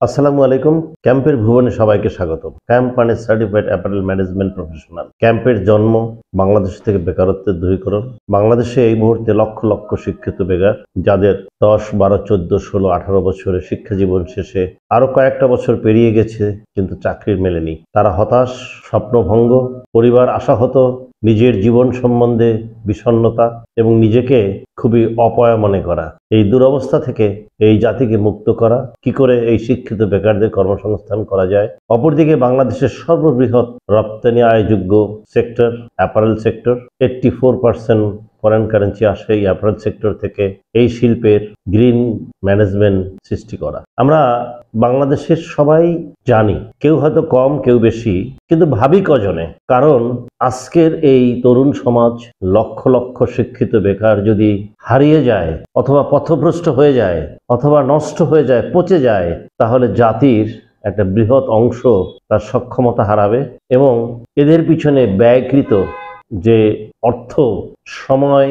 আসসালামু আলাইকুম। ক্যাম্পের ভুবনে সবাইকে স্বাগতম। ক্যাম্প মানে সার্টিফাইড অ্যাপারেল ম্যানেজমেন্ট প্রফেশনাল। ক্যাম্পের জন্ম বাংলাদেশ থেকে বেকারত্বের দূরীকরণ। বাংলাদেশে এই মুহূর্তে লক্ষ লক্ষ শিক্ষিত বেকার, যাদের 10, 12, 14, 16, 18 বছরের শিক্ষা জীবন শেষে আরো কয়েকটা বছর পেরিয়ে গেছে, কিন্তু চাকরির মেলেনি। তারা হতাশ, স্বপ্নভঙ্গ, পরিবার আশাহত, নিজের জীবন সম্বন্ধে বিষণ্ণতা এবং নিজেকে খুবই অপয়া মনে করা। এই দুরবস্থা থেকে এই জাতিকে মুক্ত করা, কি করে এই শিক্ষিত বেকারদের কর্মসংস্থান করা যায়। অপরদিকে বাংলাদেশের সর্ববৃহৎ রপ্তানি আয়যোগ্য sector apparel sector, 84% foreign currency আসে এই অ্যাপারেল সেক্টর থেকে। এই শিল্পের গ্রিন ম্যানেজমেন্ট সৃষ্টি করা। আমরা বাংলাদেশের সবাই জানি, কেউ হয়তো কম কেউ বেশি, কিন্তু ভাবি কজনে। কারণ আজকের এই তরুণ সমাজ, লক্ষ লক্ষ শিক্ষিত বেকার যদি হারিয়ে যায় অথবা পথভ্রষ্ট হয়ে যায় অথবা নষ্ট হয়ে যায়, পচে যায়, তাহলে জাতির একটা বৃহৎ অংশ তার সক্ষমতা হারাবে এবং এদের পিছনে ব্যয়কৃত যে অর্থ, সময়,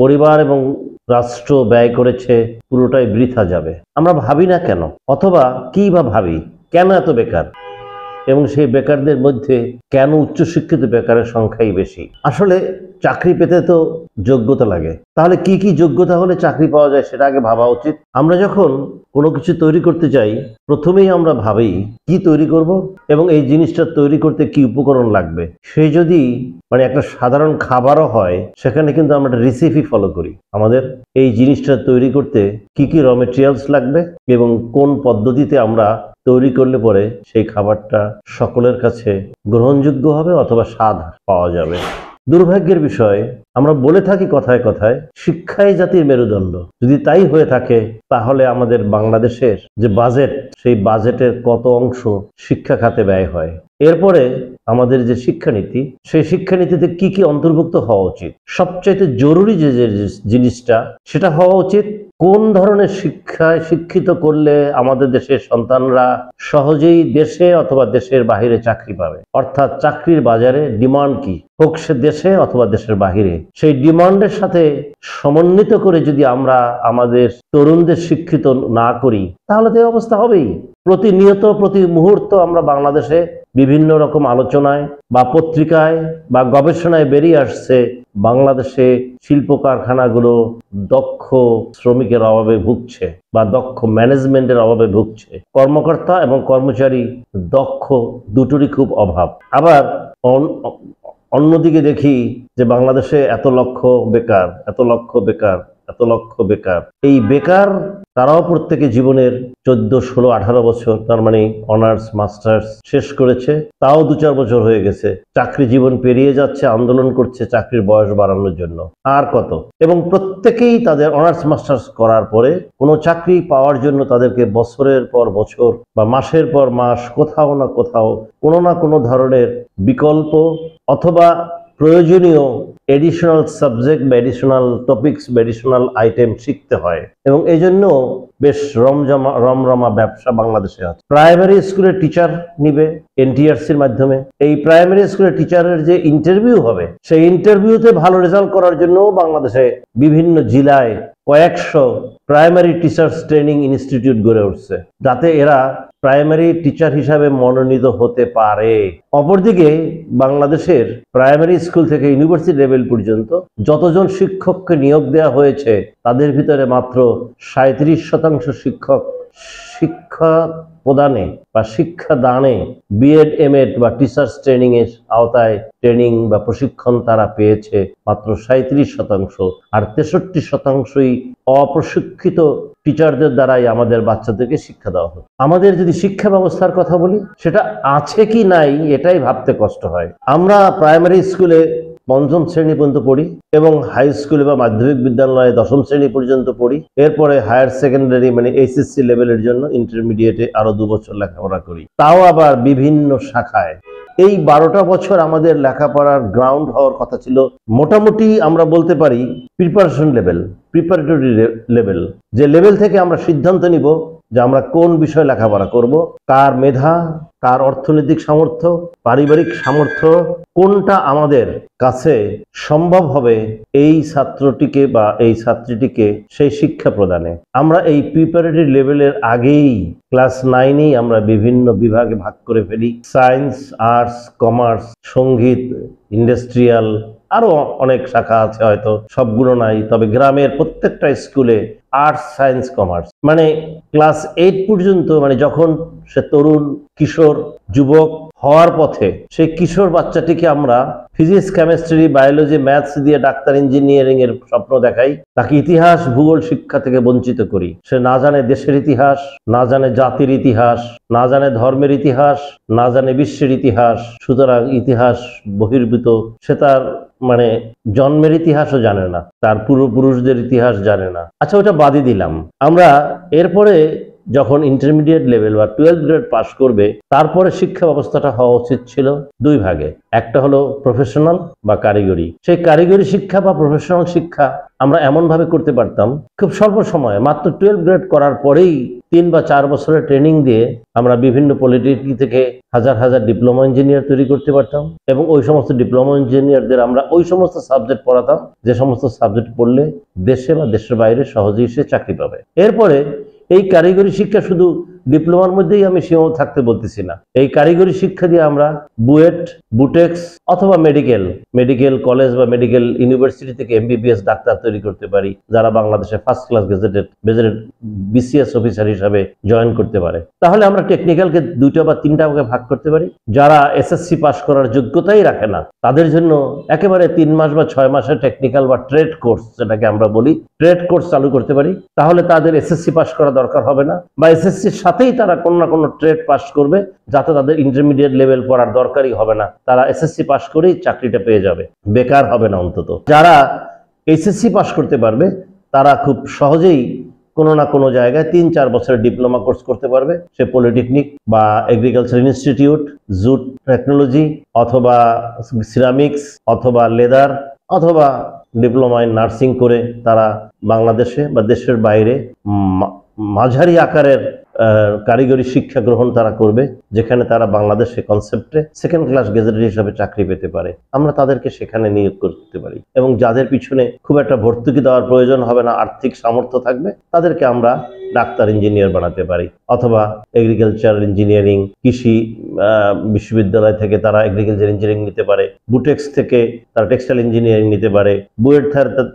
পরিবার এবং রাষ্ট্র ব্যয় করেছে, পুরোটাই বৃথা যাবে। আমরা ভাবি না কেন, অথবা কি বা ভাবি, কেন এত বেকার এবং সেই বেকারদের মধ্যে কেন উচ্চশিক্ষিত বেকারের সংখ্যাই বেশি। আসলে চাকরি পেতে তো যোগ্যতা লাগে। তাহলে কি কি যোগ্যতা হলে চাকরি পাওয়া যায় সেটা আগে ভাবা উচিত। আমরা যখন কোনো কিছু তৈরি করতে যাই, প্রথমেই আমরা ভাবি কি তৈরি করব এবং এই জিনিসটা তৈরি করতে কি উপকরণ লাগবে। সেই যদি একটা সাধারণ খাবারও হয়, সেখানে কিন্তু আমরা একটা রেসিপি ফলো করি। আমাদের এই জিনিসটা তৈরি করতে কি কি র মেটেরিয়ালস লাগবে এবং কোন পদ্ধতিতে আমরা তৈরি করলে পরে সেই খাবারটা সকলের কাছে গ্রহণযোগ্য হবে অথবা স্বাদ পাওয়া যাবে। দুর্ভাগ্যের বিষয়, আমরা বলে থাকি কথায় কথায় শিক্ষাই জাতির মেরুদণ্ড। যদি তাই হয়ে থাকে, তাহলে আমাদের বাংলাদেশের যে বাজেট, সেই বাজেটের কত অংশ শিক্ষা খাতে ব্যয় হয়। এরপরে আমাদের যে শিক্ষানীতি, সেই শিক্ষানীতিতে কি কি অন্তর্ভুক্ত হওয়া উচিত। সবচাইতে জরুরি যে জিনিসটা, সেটা হওয়া উচিত কোন ধরনের শিক্ষায় শিক্ষিত করলে আমাদের দেশের সন্তানরা সহজেই দেশে অথবা দেশের বাহিরে চাকরি পাবে। অর্থাৎ চাকরির বাজারে ডিমান্ড কি, হোক সে দেশে অথবা দেশের বাহিরে, সেই ডিমান্ডের সাথে সমন্বিত করে যদি আমরা আমাদের তরুণদের শিক্ষিত না করি, তাহলে তো এই অবস্থা হবেই। প্রতিনিয়ত প্রতি মুহূর্ত আমরা বাংলাদেশে বিভিন্ন রকম আলোচনায় বা পত্রিকায় বা গবেষণায় বেরিয়ে আসছে, বাংলাদেশে শিল্প কারখানাগুলো দক্ষ শ্রমিকের অভাবে ভুগছে বা দক্ষ ম্যানেজমেন্টের অভাবে ভুগছে। কর্মকর্তা এবং কর্মচারী দক্ষ দুটোরই খুব অভাব। আবার অন্যদিকে দেখি যে বাংলাদেশে এত লক্ষ বেকার, এত লক্ষ বেকার, এত লক্ষ বেকার। এই বেকার তারাও প্রত্যেকে জীবনের 14, 16, 18 বছর, তার মানে অনার্স মাস্টার্স শেষ করেছে, তাও 2-4 বছর হয়ে গেছে। চাকরি জীবন পেরিয়ে যাচ্ছে, আন্দোলন করছে চাকরির বয়স বাড়ানোর জন্য। আর কত। এবং প্রত্যেকেই তাদের অনার্স মাস্টার্স করার পরে কোনো চাকরি পাওয়ার জন্য তাদেরকে বছরের পর বছর বা মাসের পর মাস কোথাও না কোথাও কোনো না কোনো ধরনের বিকল্প অথবা প্রয়োজনীয় এডিশনাল সাবজেক্ট বা এডিশনাল টপিকস বা এডিশনাল আইটেম শিখতে হয়। এবং এই জন্য বেশ রমরমা ব্যবসা বাংলাদেশে আছে। প্রাইমারি স্কুলের টিচার নিবে এনটিআরসির মাধ্যমে। এই প্রাইমারি স্কুলের টিচারের যে ইন্টারভিউ হবে, সেই ইন্টারভিউতে ভালো রেজাল্ট করার জন্য বাংলাদেশে বিভিন্ন জেলায় কয়েকশো প্রাইমারি টিচার্স ট্রেনিং ইনস্টিটিউট গড়ে উঠছে, যাতে এরা প্রাইমারি টিচার হিসাবে মনোনীত হতে পারে। অপরদিকে বাংলাদেশের প্রাইমারি স্কুল থেকে ইউনিভার্সিটি লেভেল পর্যন্ত যতজন শিক্ষককে নিয়োগ দেওয়া হয়েছে, তাদের ভিতরে মাত্র 37% শিক্ষক শিক্ষা প্রদানে বা শিক্ষা দানে বিএড, এমএড বা টিচার্স ট্রেনিং এর আওতায় ট্রেনিং বা প্রশিক্ষণ তারা পেয়েছে মাত্র 37%। আর 63%ই অপ্রশিক্ষিত টিচারদের দ্বারাই আমাদের বাচ্চাদেরকে শিক্ষা দেওয়া হয়। আমাদের যদি শিক্ষা ব্যবস্থার কথা বলি, সেটা আছে কি নাই এটাই ভাবতে কষ্ট হয়। আমরা প্রাইমারি স্কুলে 5ম শ্রেণী পর্যন্ত পড়ি এবং হাই স্কুলে বা মাধ্যমিক বিদ্যালয়ে 10ম শ্রেণী পর্যন্ত পড়ি। এরপরে হায়ার সেকেন্ডারি মানে এইচএসসি লেভেলের জন্য ইন্টারমিডিয়েটে আরো 2 বছর লেখাপড়া করি, তাও আবার বিভিন্ন শাখায়। এই 12টা বছর আমাদের লেখাপড়ার গ্রাউন্ড হওয়ার কথা ছিল মোটামুটি আমরা বলতে পারি প্রিপারেশন লেভেল, প্রিপারেটরি লেভেল, যে লেভেল থেকে আমরা সিদ্ধান্ত নিব যে আমরা কোন বিষয়ে লেখাপড়া করব, কার মেধা, কার অর্থনৈতিক সামর্থ্য, পারিবারিক সামর্থ্য, কোনটা আমাদের কাছে সম্ভব হবে এই ছাত্রটিকে বা এই ছাত্রীটিকে সেই শিক্ষা প্রদানে। আমরা এই প্রিপারেটরি লেভেলের আগেই ক্লাস 9-এই আমরা বিভিন্ন বিভাগে ভাগ করে ফেলি। সায়েন্স, আর্টস, কমার্স, সঙ্গীত, ইন্ডাস্ট্রিয়াল, আরো অনেক শাখা আছে, হয়তো সবগুলো নাই, তবে গ্রামের প্রত্যেকটা স্কুলে আর্টস, সায়েন্স, কমার্স, মানে ক্লাস 8 পর্যন্ত, মানে যখন সে তরুণ, কিশোর, যুবক হওয়ার পথে সেই কিশোর বাচ্চাটিকে আমরা ফিজিক্স, কেমিস্ট্রি, বায়োলজি, ম্যাথস দিয়ে ডাক্তার, ইঞ্জিনিয়ারিং এর স্বপ্ন দেখাই, তাকে ইতিহাস, ভূগোল শিক্ষা থেকে বঞ্চিত করি। সে না জানে দেশের ইতিহাস, না জানে জাতির ইতিহাস, না জানে ধর্মের ইতিহাস, না জানে বিশ্বের ইতিহাস। সুতরাং ইতিহাস বহির্ভূত, সে তার মানে জন্মের ইতিহাসও জানে না, তার পূর্বপুরুষদের ইতিহাস জানে না। আচ্ছা, ওটা বাদই দিলাম। আমরা এরপরে যখন ইন্টারমিডিয়েট লেভেল বা 12th গ্রেড পাশ করবে, তারপরে শিক্ষা ব্যবস্থাটা হওয়া উচিত ছিল দুই ভাগে। একটা হলো প্রফেশনাল বা কারিগরি। সেই কারিগরি শিক্ষা বা প্রফেশনাল শিক্ষা আমরা এমন ভাবে করতে পারতাম, খুব স্বল্প সময়ে, মাত্র 12th গ্রেড করার পরেই 3 বা 4 বছরের ট্রেনিং দিয়ে আমরা বিভিন্ন পলিটেকনিক থেকে হাজার হাজার ডিপ্লোমা ইঞ্জিনিয়ার তৈরি করতে পারতাম, এবং ওই সমস্ত ডিপ্লোমা ইঞ্জিনিয়ারদের আমরা ওই সমস্ত সাবজেক্ট পড়াতাম যে সমস্ত সাবজেক্ট পড়লে দেশে বা দেশের বাইরে সহজেই সে চাকরি পাবে। এরপরে এই কারিগরি শিক্ষা শুধু ডিপ্লোমার মধ্যেই আমি সীমাবদ্ধ থাকতে বলতেছি না। এই কারিগরি শিক্ষা দিয়ে আমরা বুয়েট, বুটেক্স অথবা মেডিকেল কলেজ বা মেডিকেল ইউনিভার্সিটি থেকে এমবিবিএস ডাক্তার তৈরি করতে পারি, যারা বাংলাদেশে first class gazetted BCS officer হিসাবে জয়েন করতে পারে। তাহলে আমরা টেকনিক্যালকে 2টা বা 3টা ভাগে ভাগ করতে পারি। যারা এসএসসি পাস করার যোগ্যতাই রাখে না, তাদের জন্য একেবারে 3 মাস বা 6 মাসের টেকনিক্যাল বা ট্রেড কোর্স, যেটাকে আমরা বলি ট্রেড কোর্স, চালু করতে পারি। তাহলে তাদের এসএসসি পাস করা দরকার হবে না, বা এসএসসির সাথেই তারা কোনো না কোনো ট্রেড পাস করবে, যাতে তাদের ইন্টারমিডিয়েট লেভেল পড়ার দরকারই হবে না, তারা এসএসসি পাস করেই চাকরিটা পেয়ে যাবে, বেকার হবে না। অন্তত যারা এইচএসসি পাস করতে পারবে, তারা খুব সহজেই কোনো না কোনো জায়গায় 3-4 বছরের ডিপ্লোমা কোর্স করতে পারবে। সে পলিটেকনিক বা এগ্রিকালচার ইনস্টিটিউট, জুট টেকনোলজি, অথবা সিরামিক্স, অথবা লেদার, অথবা ডিপ্লোমা ইন নার্সিং করে তারা বাংলাদেশে বা দেশের বাইরে মাঝারি আকারের কারিগরি শিক্ষা গ্রহণ তারা করবে, যেখানে তারা বাংলাদেশে কনসেপ্টে সেকেন্ড ক্লাস গেজেটেড হিসাবে চাকরি পেতে পারে। আমরা তাদেরকে সেখানে নিয়োগ করতে পারি, এবং যাদের পিছনে খুব একটা ভর্তুকি দেওয়ার প্রয়োজন হবে না, আর্থিক সামর্থ্য থাকবে, তাদেরকে আমরা ডাক্তার, ইঞ্জিনিয়ার বানাতে পারি। অথবা এগ্রিকালচার ইঞ্জিনিয়ারিং, কৃষি বিশ্ববিদ্যালয় থেকে তারা এগ্রিকালচার ইঞ্জিনিয়ারিং নিতে পারে, বুটেক্স থেকে তারা টেক্সটাইল ইঞ্জিনিয়ারিং নিতে পারে,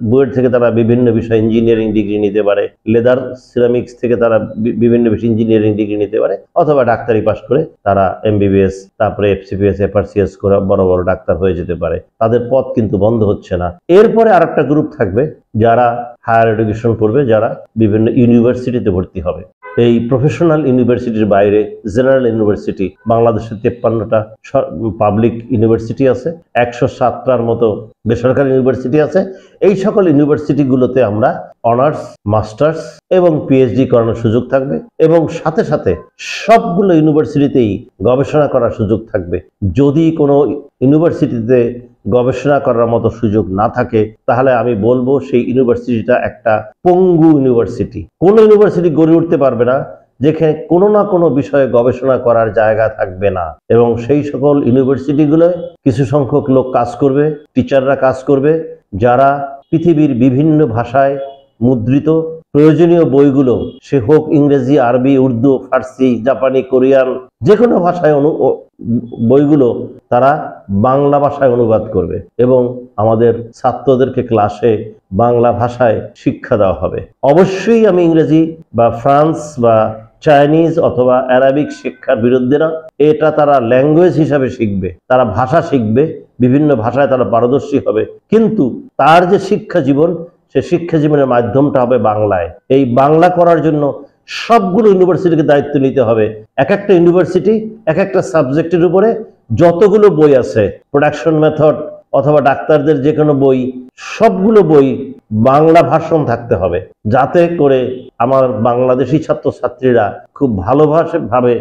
বুয়েট থেকে তারা বিভিন্ন বিষয় ইঞ্জিনিয়ারিং ডিগ্রি নিতে পারে, লেদার সিরামিক্স থেকে তারা বিভিন্ন বিষয় ইঞ্জিনিয়ারিং ডিগ্রি নিতে পারে, অথবা ডাক্তারি পাস করে তারা এমবিবিএস, তারপরে এফসিপিএস, এফআরসিএস করে বড় বড় ডাক্তার হয়ে যেতে পারে। তাদের পথ কিন্তু বন্ধ হচ্ছে না। এরপরে আরেকটা গ্রুপ থাকবে যারা হায়ার এডুকেশন পড়বে, যারা বিভিন্ন ইউনিভার্সিটিতে ভর্তি হবে। এই প্রফেশনাল ইউনিভার্সিটির বাইরে জেনারেল ইউনিভার্সিটি, বাংলাদেশে 53টা পাবলিক ইউনিভার্সিটি আছে, 107টার মতো বেসরকারি ইউনিভার্সিটি আছে। এই সকল ইউনিভার্সিটিগুলোতে আমরা অনার্স, মাস্টার্স এবং পিএইচডি করানোর সুযোগ থাকবে, এবং সাথে সাথে সবগুলো ইউনিভার্সিটিতেই গবেষণা করার সুযোগ থাকবে। যদি কোনো ইউনিভার্সিটিতে গবেষণা করার মতো সুযোগ না থাকে, তাহলে আমি বলবো সেই ইউনিভার্সিটিটা একটা পঙ্গু ইউনিভার্সিটি। কোনো ইউনিভার্সিটি গড়ে উঠতে পারবে না যেখানে কোনো না কোনো বিষয়ে গবেষণা করার জায়গা থাকবে না। এবং সেই সকল ইউনিভার্সিটিগুলোয় কিছু সংখ্যক লোক কাজ করবে, টিচাররা কাজ করবে, যারা পৃথিবীর বিভিন্ন ভাষায় মুদ্রিত প্রয়োজনীয় বইগুলো, সে হোক ইংরেজি, আরবি, উর্দু, ফার্সি, জাপানি, কোরিয়ান, যে কোনো ভাষায় বইগুলো তারা বাংলা ভাষায় অনুবাদ করবে, এবং আমাদের ছাত্রদেরকে ক্লাসে বাংলা ভাষায় শিক্ষা দেওয়া হবে। অবশ্যই আমি ইংরেজি বা ফ্রান্স বা চাইনিজ অথবা অ্যারাবিক শিক্ষার বিরুদ্ধে না। এটা তারা ল্যাঙ্গুয়েজ হিসাবে শিখবে, তারা ভাষা শিখবে, বিভিন্ন ভাষায় তারা পারদর্শী হবে, কিন্তু তার যে শিক্ষা জীবন, সে শিক্ষা জীবনের মাধ্যমটা হবে বাংলায়। এই বাংলা করার জন্য সবগুলো ইউনিভার্সিটিকে দায়িত্ব নিতে হবে। এক একটা ইউনিভার্সিটি এক একটা সাবজেক্টের উপরে যতগুলো বই আছে, প্রোডাকশন মেথড অথবা ডাক্তারদের যে কোনো বই, সবগুলো বই বাংলা ভার্সন থাকতে হবে, যাতে করে আমার বাংলাদেশি ছাত্রছাত্রীরা খুব ভালোভাবে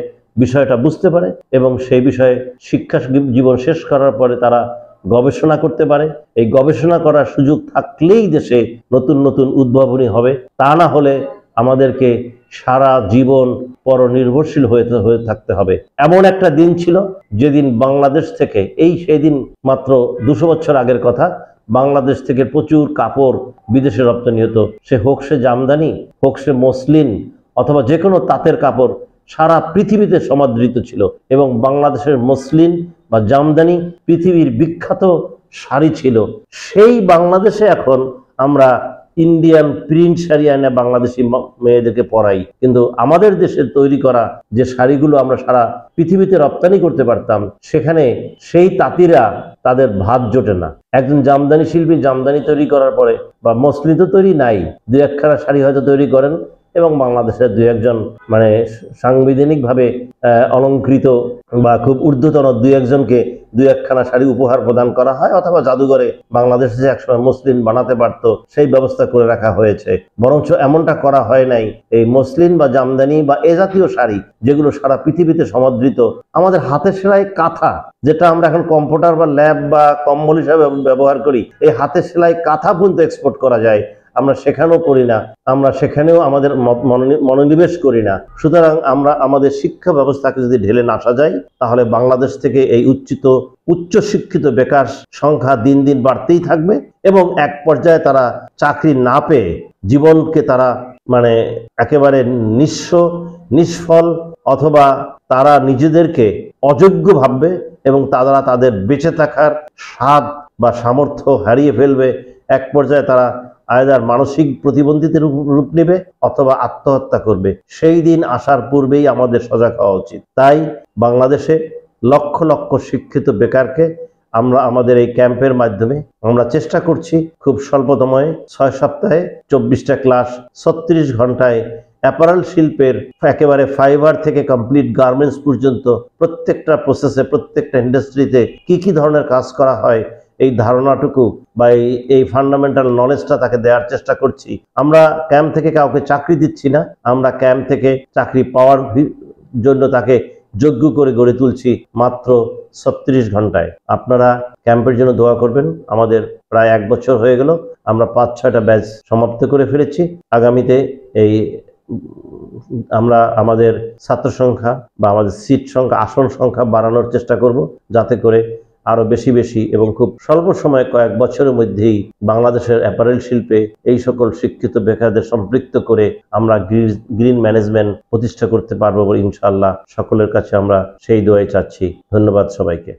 বিষয়টা বুঝতে পারে, এবং সেই বিষয়ে শিক্ষা জীবন শেষ করার পরে তারা গবেষণা করতে পারে। এই গবেষণা করার সুযোগ থাকলেই দেশে নতুন নতুন উদ্ভাবনী হবে। তা না হলে আমাদেরকে সারা জীবন পরনির্ভরশীল হয়ে থাকতে হবে। এমন একটা দিন ছিল যেদিন বাংলাদেশ থেকে, সেই দিন মাত্র 200 বছর আগের কথা, বাংলাদেশ থেকে প্রচুর কাপড় বিদেশে রপ্তানি হতো। সে হোক সে জামদানি, হোক সে মসলিন, অথবা যে কোনো তাঁতের কাপড় সারা পৃথিবীতে সমাদৃত ছিল। এবং বাংলাদেশের মসলিন বা জামদানি পৃথিবীর বিখ্যাত শাড়ি ছিল। সেই বাংলাদেশে এখন আমরা ইন্ডিয়ান প্রিন্ট শাড়ি আনে বাংলাদেশি মেয়েদেরকে পরাই, কিন্তু আমাদের দেশে তৈরি করা যে শাড়িগুলো আমরা সারা পৃথিবীতে রপ্তানি করতে পারতাম, সেখানে সেই তাঁতিরা তাদের ভাত জোটে না। একজন জামদানি শিল্পী জামদানি তৈরি করার পরে, বা মসলিন তো তৈরি নাই, দু একখানা শাড়ি হয়তো তৈরি করেন, এবং বাংলাদেশের দু একজন মানে সাংবিধানিকভাবে অলঙ্কৃত বা খুব ঊর্ধ্বতন দু একজনকে দু একখানা শাড়ি উপহার প্রদান করা হয়, অথবা জাদুঘরে বাংলাদেশে যে একসময় মসলিন বানাতে পারতো সেই ব্যবস্থা করে রাখা হয়েছে। বরঞ্চ এমনটা করা হয় নাই। এই মসলিন বা জামদানি বা এ জাতীয় শাড়ি যেগুলো সারা পৃথিবীতে সমাদৃত, আমাদের হাতের সেলাই কাঁথা, যেটা আমরা এখন কম্পিউটার বা ল্যাব বা কম্বল হিসাবে ব্যবহার করি, এই হাতের সেলাই কাঁথা পর্যন্ত এক্সপোর্ট করা যায়। আমরা সেখানেও করি না, আমরা সেখানেও আমাদের মনোনিবেশ করি না। সুতরাং আমরা আমাদের শিক্ষা ব্যবস্থাকে যদি ঢেলে না সাজাই, তাহলে বাংলাদেশ থেকে এই উচ্চ শিক্ষিত বেকার সংখ্যা দিন দিন বাড়তেই থাকবে, এবং এক পর্যায়ে তারা চাকরি না পেয়ে জীবনকে তারা মানে একেবারে নিষ্ফল, অথবা তারা নিজেদেরকে অযোগ্য ভাববে, এবং তারা তাদের বেঁচে থাকার স্বাদ বা সামর্থ্য হারিয়ে ফেলবে। এক পর্যায়ে তারা আয়দার মানসিক প্রতিবন্ধিতার রূপ নেবে, অথবা আত্মহত্যা করবে। সেই দিন আসার পূর্বেই আমাদের সজাগ হওয়া উচিত। তাই বাংলাদেশে লক্ষ লক্ষ শিক্ষিত বেকারকে আমরা আমাদের এই ক্যাম্পের মাধ্যমে আমরা চেষ্টা করছি খুব স্বল্প সময়ে 6 সপ্তাহে 24টা ক্লাস, 36 ঘন্টায় অ্যাপারেল শিল্পের একেবারে ফাইবার থেকে কমপ্লিট গার্মেন্টস পর্যন্ত প্রত্যেকটা প্রসেসে, প্রত্যেকটা ইন্ডাস্ট্রিতে কি কি ধরনের কাজ করা হয়, এই ধারণাটুকু বা এই ফান্ডামেন্টাল নলেজটা তাকে দেওয়ার চেষ্টা করছি। আমরা ক্যাম্প থেকে কাউকে চাকরি দিচ্ছি না, আমরা ক্যাম্প থেকে চাকরি পাওয়ার জন্য তাকে যোগ্য করে গড়ে তুলছি মাত্র 36 ঘন্টায়। আপনারা ক্যাম্পের জন্য দোয়া করবেন। আমাদের প্রায় 1 বছর হয়ে গেল, আমরা 5-6টা ব্যাচ সমাপ্ত করে ফেলেছি। আগামীতে আমরা আমাদের ছাত্র সংখ্যা বা আমাদের সিট সংখ্যা, আসন সংখ্যা বাড়ানোর চেষ্টা করব, যাতে করে আরো বেশি এবং খুব স্বল্প সময়ে কয়েক বছরের মধ্যেই বাংলাদেশের অ্যাপারেল শিল্পে এই সকল শিক্ষিত বেকারদের সম্পৃক্ত করে আমরা গ্রিন ম্যানেজমেন্ট প্রতিষ্ঠা করতে পারবো বলে ইনশাআল্লাহ সকলের কাছে আমরা সেই দোয়াই চাচ্ছি। ধন্যবাদ সবাইকে।